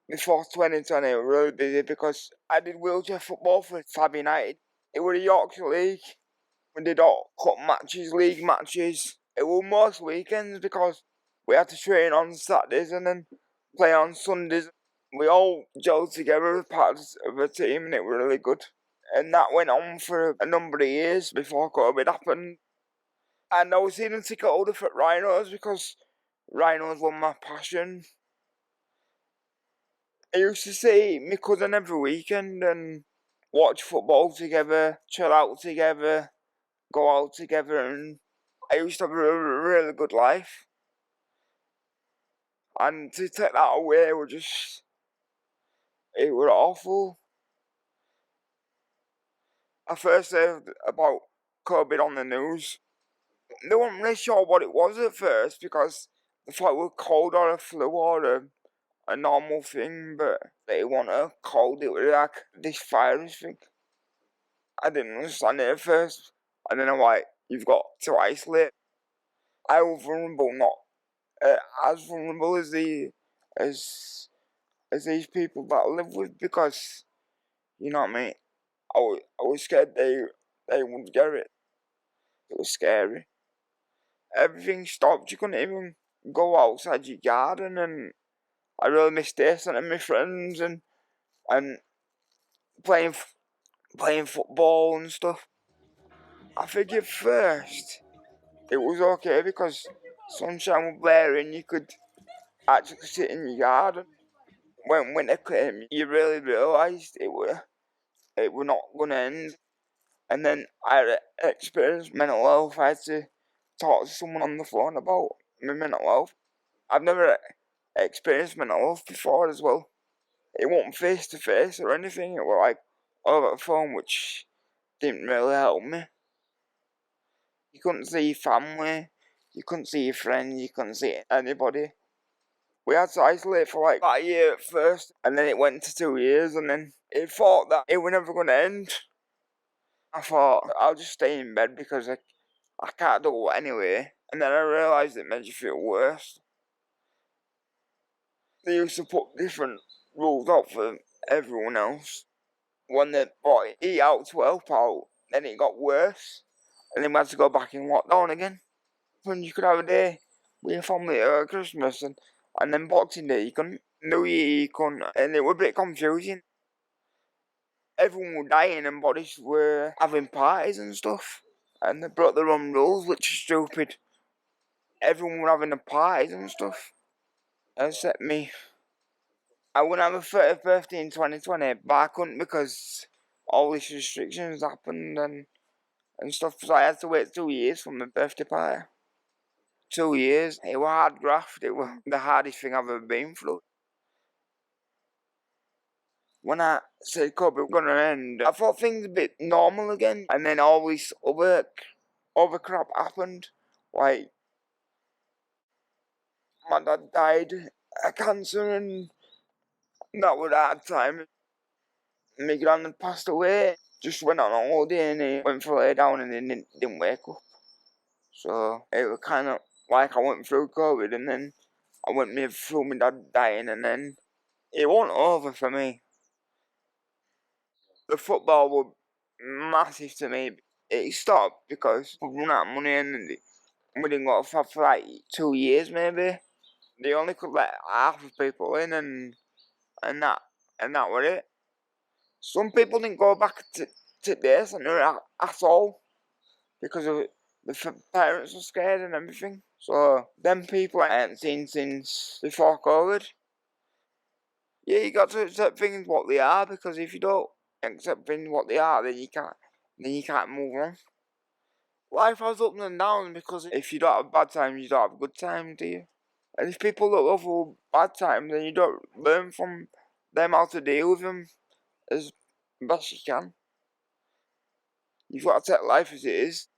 before 2020, I was really busy because I did wheelchair football for Fab United. It was a Yorkshire League. We did all cup matches, league matches. It was most weekends because we had to train on Saturdays and then play on Sundays. We all gelled together as part of a team and it was really good. And that went on for a number of years before COVID happened. And I was seeing ticket holder for Rhinos because Rhinos were my passion. I used to see my cousin every weekend and watch football together, chill out together, go out together, and I used to have a really good life. And to take that away was just, it was awful. I first heard about COVID on the news. They weren't really sure what it was at first because they thought it was cold or a flu or a normal thing, but they want a cold, it was like this virus thing. I didn't understand it at first, and then I'm like, you've got to isolate. I was vulnerable, not as vulnerable as as these people that I live with, because you know what I mean. I was scared they wouldn't get it. It was scary. Everything stopped. You couldn't even go outside your garden, and I really missed this and my friends and playing playing football and stuff. I think at first it was okay because sunshine was blaring. You could actually sit in your garden. When winter came, you really realised it were not gonna end. And then I experienced mental health. I had to talk to someone on the phone about my mental health. I've never experienced mental health before as well. It wasn't face to face or anything. It was like over the phone, which didn't really help me. You couldn't see your family, you couldn't see your friends, you couldn't see anybody. We had to isolate for like about a year at first, and then it went to 2 years, and then it thought that it was never going to end. I thought I'll just stay in bed because I can't do it anyway, and then I realised it made you feel worse. They used to put different rules out for everyone else. When they brought Eat Out to help out, then it got worse, and then we had to go back in lockdown again. When you could have a day with your family at Christmas and then Boxing Day you couldn't, New Year you couldn't, and it was a bit confusing. Everyone was dying and bodies were having parties and stuff, and they broke their own rules, which is stupid. Everyone was having a parties and stuff, except me. I wouldn't have a 30th birthday in 2020, but I couldn't because all these restrictions happened and stuff, so I had to wait 2 years for my birthday party. 2 years. It was hard graft. It was the hardest thing I've ever been through. When I said COVID was gonna end, I thought things were a bit normal again, and then all this other crap happened. Like my dad died of cancer, and that was a hard time. My granddad passed away. Just went on holiday and he went for a lay down and he didn't wake up. So it was kind of like I went through COVID and then I went through my dad dying, and then it wasn't over for me. The football was massive to me. It stopped because we run out of money and we didn't go for like 2 years maybe. They only could let half of people in and that and that was it. Some people didn't go back to day centre at all because of the parents were scared and everything. So them people I ain't seen since before COVID. Yeah, you got to accept things what they are, because if you don't accept things what they are, then you can't move on. Life has ups and downs, because if you don't have bad times, you don't have good times, do you? And if people look over bad times, then you don't learn from them how to deal with them as best you can. You've got to take life as it is.